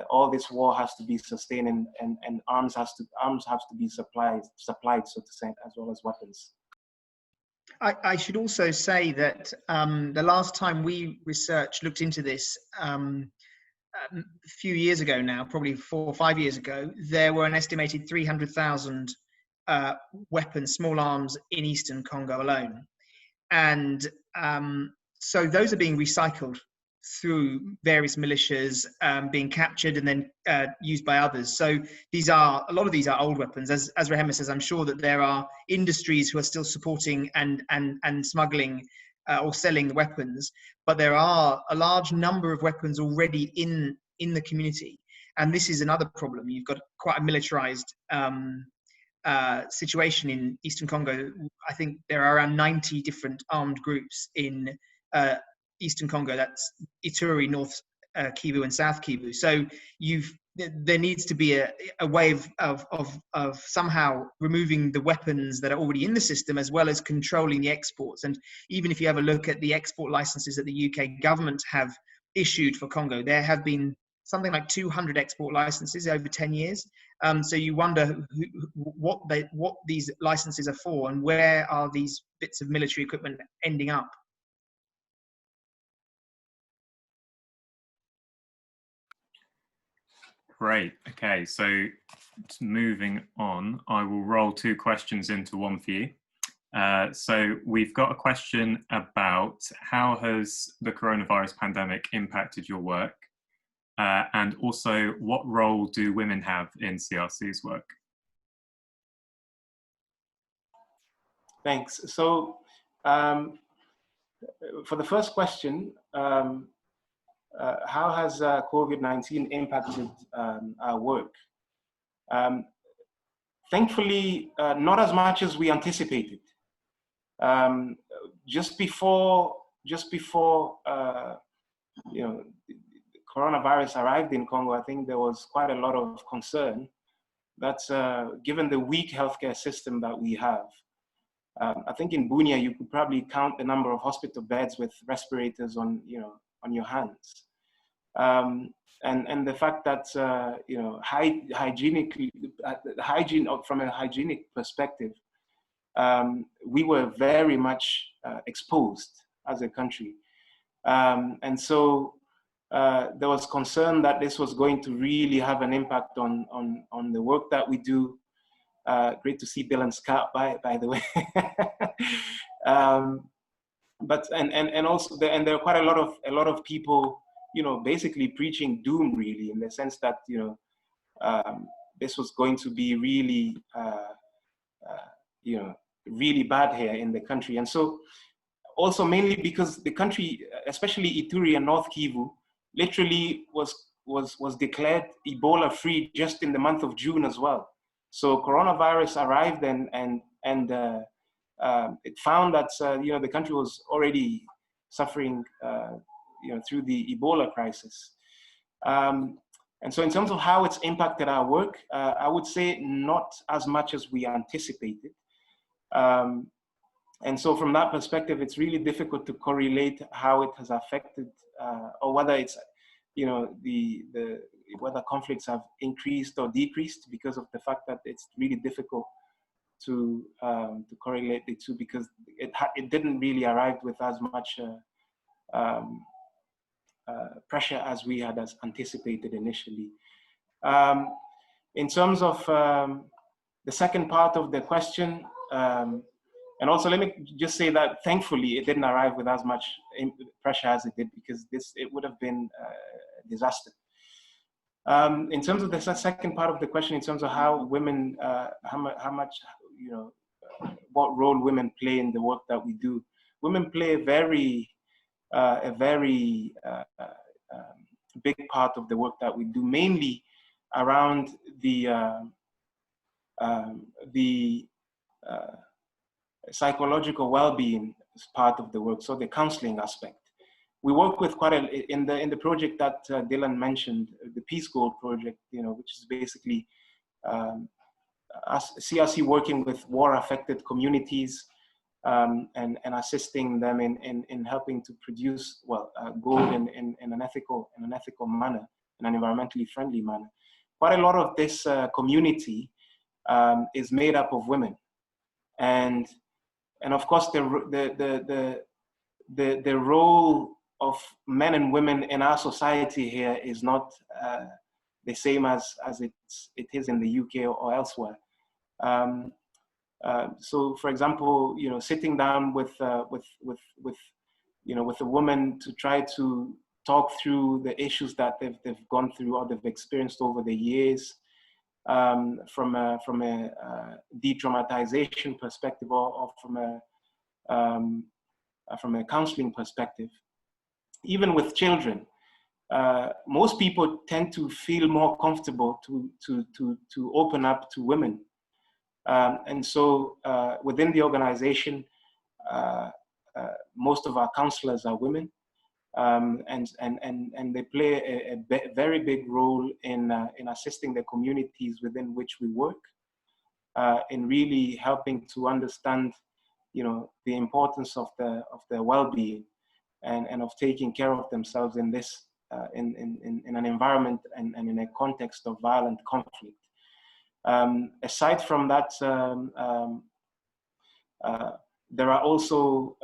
all this war has to be sustained, and arms have to be supplied, so to say, as well as weapons. I should also say that the last time we looked into this, a few years ago now, probably 4 or 5 years ago, there were an estimated 300,000 weapons, small arms in Eastern Congo alone. And so those are being recycled through various militias, being captured and then used by others. So a lot of these are old weapons. As Rehema says, I'm sure that there are industries who are still supporting and smuggling or selling the weapons, but there are a large number of weapons already in the community. And this is another problem. You've got quite a militarized situation in Eastern Congo. I think there are around 90 different armed groups in Eastern Congo. That's Ituri, North Kivu, and South Kivu. So there needs to be a way of somehow removing the weapons that are already in the system, as well as controlling the exports. And even if you have a look at the export licenses that the UK government have issued for Congo, there have been something like 200 export licenses over 10 years. So you wonder what these licenses are for, and where are these bits of military equipment ending up? Great. Okay, so moving on, I will roll 2 questions into one for you. So we've got a question about how has the coronavirus pandemic impacted your work? And also, what role do women have in CRC's work? Thanks. So for the first question, how has COVID-19 impacted our work? Thankfully, not as much as we anticipated. Just before you know, the coronavirus arrived in Congo, I think there was quite a lot of concern that given the weak healthcare system that we have, I think in Bunia you could probably count the number of hospital beds with respirators on your hands, and the fact that hygienically, from a hygienic perspective, we were very much exposed as a country, and so there was concern that this was going to really have an impact on the work that we do. Great to see Bill and Scott, by the way. But also there are quite a lot of people, basically preaching doom, really, in the sense that this was going to be really really bad here in the country. And so also mainly because the country, especially Ituri and North Kivu, literally was declared Ebola free just in the month of June as well. So coronavirus arrived and it found that the country was already suffering through the Ebola crisis. And so in terms of how it's impacted our work, I would say not as much as we anticipated. And so from that perspective, it's really difficult to correlate how it has affected or whether it's, whether conflicts have increased or decreased, because of the fact that it's really difficult to correlate the two, because it didn't really arrive with as much pressure as we had anticipated initially. In terms of the second part of the question, and also let me just say that thankfully it didn't arrive with as much pressure as it did, because it would have been a disaster. In terms of the second part of the question, in terms of how women, how much, what role women play in the work that we do, women play a very big part of the work that we do, mainly around the psychological well-being as part of the work, so the counseling aspect. We work with quite in the project that Dylan mentioned, the Peace Goal project, which is basically CRC working with war-affected communities and assisting them in helping to produce gold in an ethical manner, in an environmentally friendly manner. Quite a lot of this community is made up of women, and of course the role of men and women in our society here is not the same as it is in the UK or elsewhere. So, for example, sitting down with a woman to try to talk through the issues that they've gone through or they've experienced over the years, from a de-traumatization perspective, or from a counseling perspective. Even with children, most people tend to feel more comfortable to open up to women. And so within the organization, most of our counselors are women, and they play a very big role in assisting the communities within which we work, in really helping to understand, the importance of their well-being and of taking care of themselves in this in an environment and in a context of violent conflict. Aside from that, there are also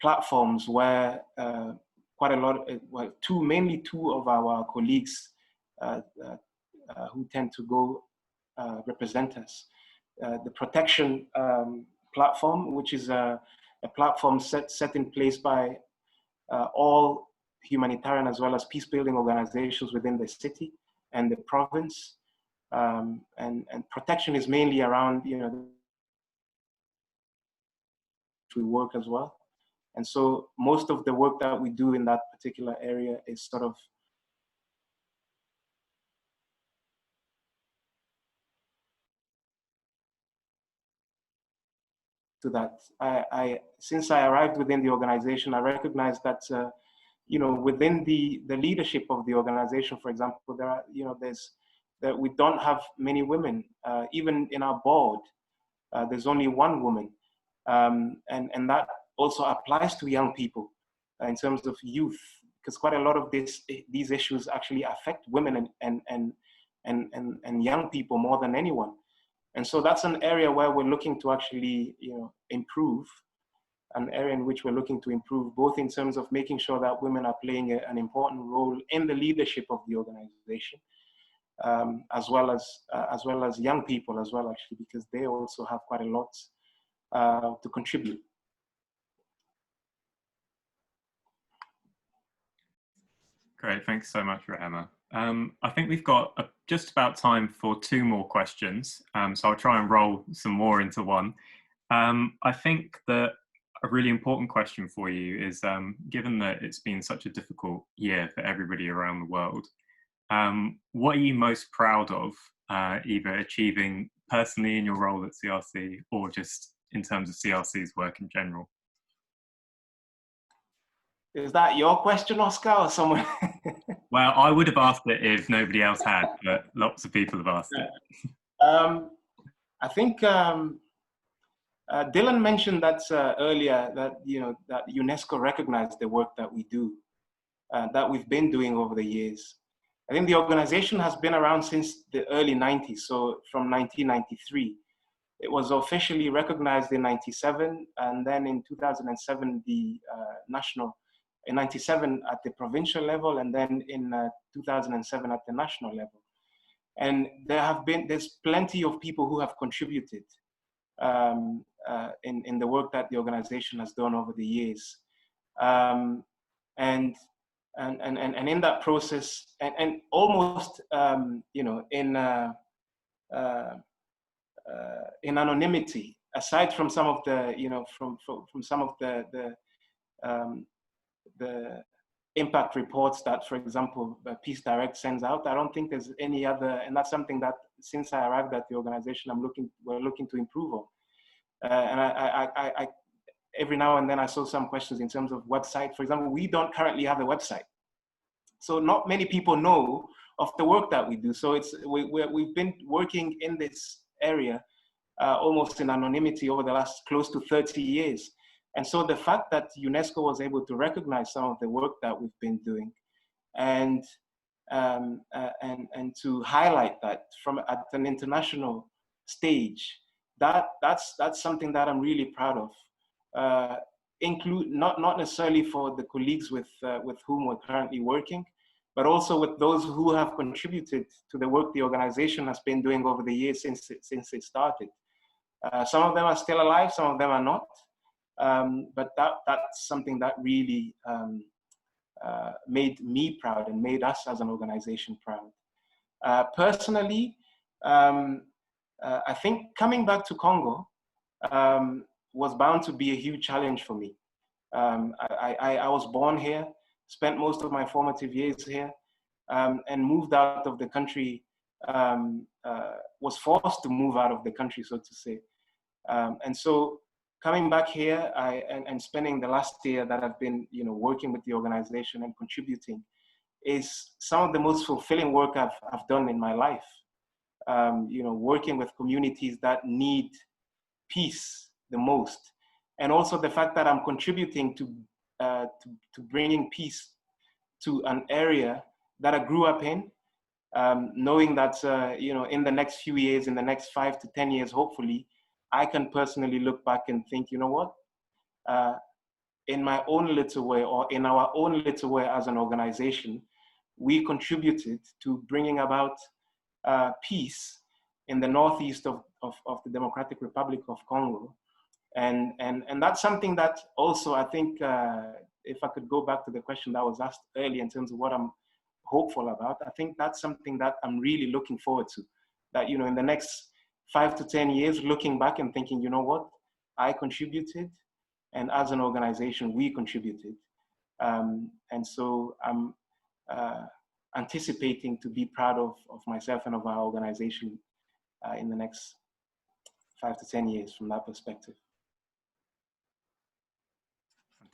platforms where quite a lot, mainly two of our colleagues who tend to go represent us. The Protection platform, which is a platform set in place by all humanitarian as well as peace-building organizations within the city and the province. And protection is mainly around, we work as well. And so most of the work that we do in that particular area is sort of to that. Since I arrived within the organization, I recognized that within the leadership of the organization, for example, there are that we don't have many women. Even in our board, there's only one woman, and that also applies to young people in terms of youth, because quite a lot of these issues actually affect women and young people more than anyone. And so that's an area where we're looking to actually improve, an area in which we're looking to improve, both in terms of making sure that women are playing an important role in the leadership of the organization, as well as young people as well, actually, because they also have quite a lot to contribute. Great, thanks so much, Rehema. I think we've got just about time for 2 more questions, so I'll try and roll some more into one. I think that a really important question for you is, given that it's been such a difficult year for everybody around the world, what are you most proud of, either achieving personally in your role at CRC or just in terms of CRC's work in general? Is that your question, Oscar, or someone? Well, I would have asked it if nobody else had, but lots of people have asked it. I think Dylan mentioned that earlier, that that UNESCO recognized the work that we do, that we've been doing over the years. I think the organization has been around since the early 90s, so from 1993. It was officially recognized in 97, and then in 2007, in 97 at the provincial level, and then in 2007 at the national level. And there's plenty of people who have contributed in the work that the organization has done over the years. And in that process, and almost in anonymity, aside from some of the from some of the impact reports that, for example, Peace Direct sends out, I don't think there's any other, and that's something that since I arrived at the organization, we're looking to improve on. And I every now and then I saw some questions in terms of website. For example, we don't currently have a website, so not many people know of the work that we do. So we've been working in this area almost in anonymity over the last close to 30 years. And so the fact that UNESCO was able to recognize some of the work that we've been doing, and to highlight that at an international stage, that's something that I'm really proud of. Not necessarily for the colleagues with whom we're currently working, but also with those who have contributed to the work the organization has been doing over the years since it started. Some of them are still alive, some of them are not. But that's something that really made me proud and made us as an organization proud. Personally, I think coming back to Congo was bound to be a huge challenge for me. I was born here, spent most of my formative years here, and moved out of the country, was forced to move out of the country, so to say. And so coming back here and spending the last year that I've been working with the organization and contributing is some of the most fulfilling work I've done in my life. Working with communities that need peace the most, and also the fact that I'm contributing to bringing peace to an area that I grew up in, knowing that in the next few years, in the next 5 to 10 years, hopefully, I can personally look back and think, you know what, in my own little way, or in our own little way as an organization, we contributed to bringing about peace in the northeast of the Democratic Republic of Congo. And that's something that also, I think, if I could go back to the question that was asked earlier in terms of what I'm hopeful about, I think that's something that I'm really looking forward to. That, in the next 5 to 10 years, looking back and thinking, you know what, I contributed, and as an organization, we contributed. And so I'm anticipating to be proud of myself and of our organization in the next 5 to 10 years from that perspective.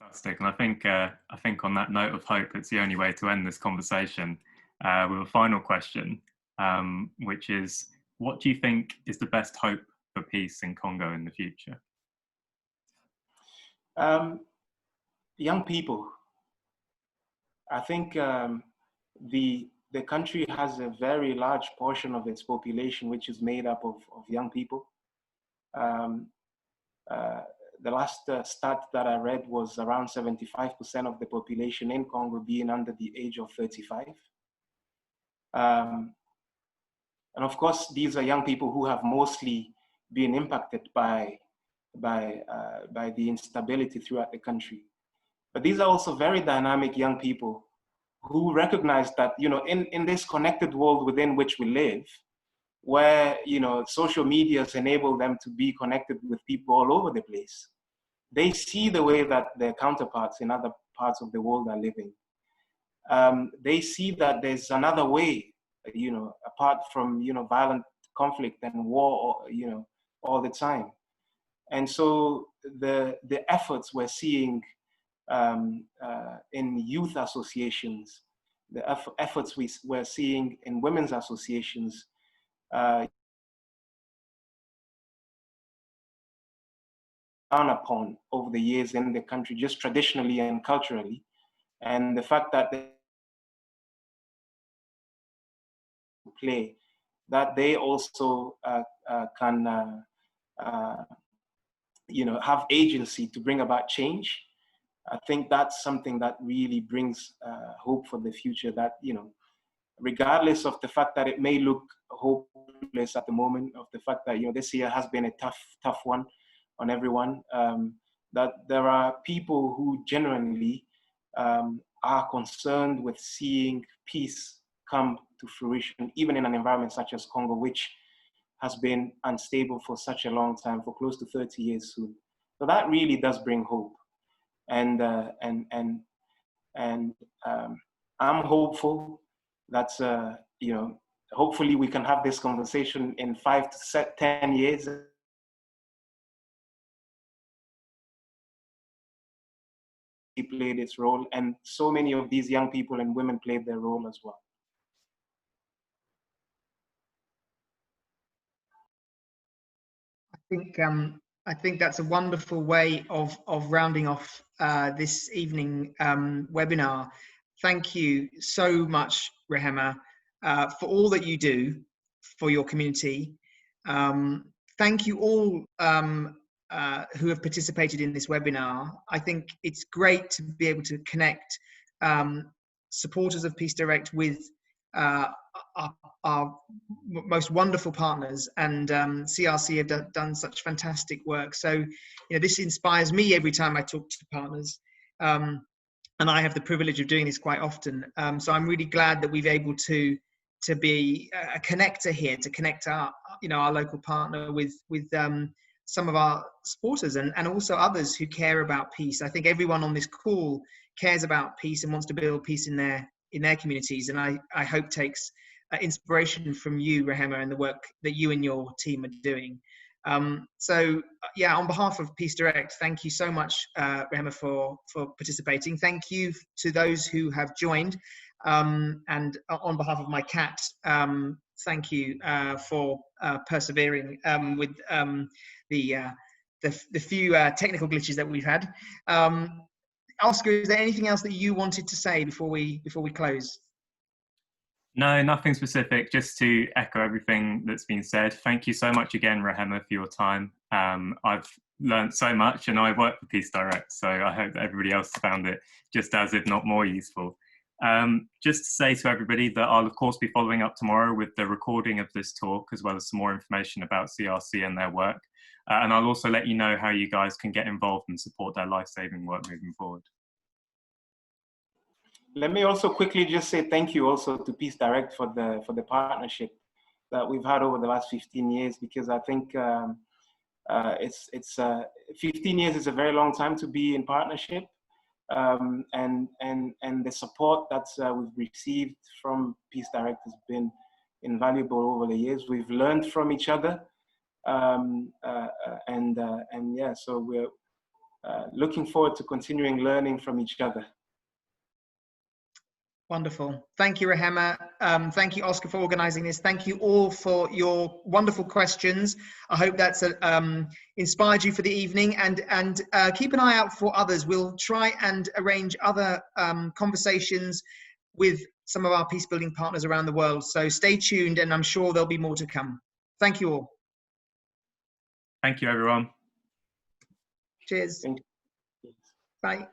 Fantastic. And I think on that note of hope, it's the only way to end this conversation with a final question, which is, what do you think is the best hope for peace in Congo in the future? Young people. I think the country has a very large portion of its population which is made up of young people. The last stat that I read was around 75% of the population in Congo being under the age of 35. And of course, these are young people who have mostly been impacted by the instability throughout the country. But these are also very dynamic young people who recognize that, you know, in this connected world within which we live, where, you know, social medias enable them to be connected with people all over the place, they see the way that their counterparts in other parts of the world are living. They see that there's another way, you know, apart from, you know, violent conflict and war, you know, all the time. And so the efforts we're seeing in youth associations, the efforts we're seeing in women's associations, down upon over the years in the country, just traditionally and culturally, and the fact that they play, that they also can, you know, have agency to bring about change. I think that's something that really brings hope for the future, that, you know, regardless of the fact that it may look hopeless at the moment, of the fact that, you know, this year has been a tough one on everyone, that there are people who genuinely are concerned with seeing peace come to fruition, even in an environment such as Congo, which has been unstable for such a long time, for close to 30 years soon. So that really does bring hope. And I'm hopeful that, you know, hopefully we can have this conversation in 5 to 10 years. He played its role, and so many of these young people and women played their role as well. I think that's a wonderful way of rounding off this evening webinar. Thank you so much, Rehema, for all that you do for your community. Thank you all who have participated in this webinar. I think it's great to be able to connect supporters of Peace Direct with our most wonderful partners, and CRC have done such fantastic work. So, you know, this inspires me every time I talk to partners, and I have the privilege of doing this quite often. So I'm really glad that we've able to be a connector here, to connect our, you know, our local partner with some of our supporters and also others who care about peace. I think everyone on this call cares about peace and wants to build peace in their communities, and I hope takes inspiration from you, Rehema, and the work that you and your team are doing. So yeah, on behalf of Peace Direct, thank you so much, Rehema, for participating. Thank you to those who have joined, and on behalf of my cat, thank you for persevering with the few technical glitches that we've had. Oscar, is there anything else that you wanted to say before we close? No, nothing specific, just to echo everything that's been said. Thank you so much again, Rehema, for your time. I've learned so much, and I work for Peace Direct, so I hope that everybody else found it just as, if not more, useful. Just to say to everybody that I'll of course be following up tomorrow with the recording of this talk, as well as some more information about CRC and their work. And I'll also let you know how you guys can get involved and support their life-saving work moving forward. Let me also quickly just say thank you also to Peace Direct for the partnership that we've had over the last 15 years, because I think 15 years is a very long time to be in partnership, and the support that we've received from Peace Direct has been invaluable over the years. We've learned from each other, and yeah, so looking forward to continuing learning from each other. Wonderful. Thank you, Rehema. Thank you, Oscar, for organizing this. Thank you all for your wonderful questions. I hope that's inspired you for the evening, and keep an eye out for others. We'll try and arrange other conversations with some of our peace-building partners around the world. So stay tuned, and I'm sure there'll be more to come. Thank you all. Thank you, everyone. Cheers. Thank you. Bye.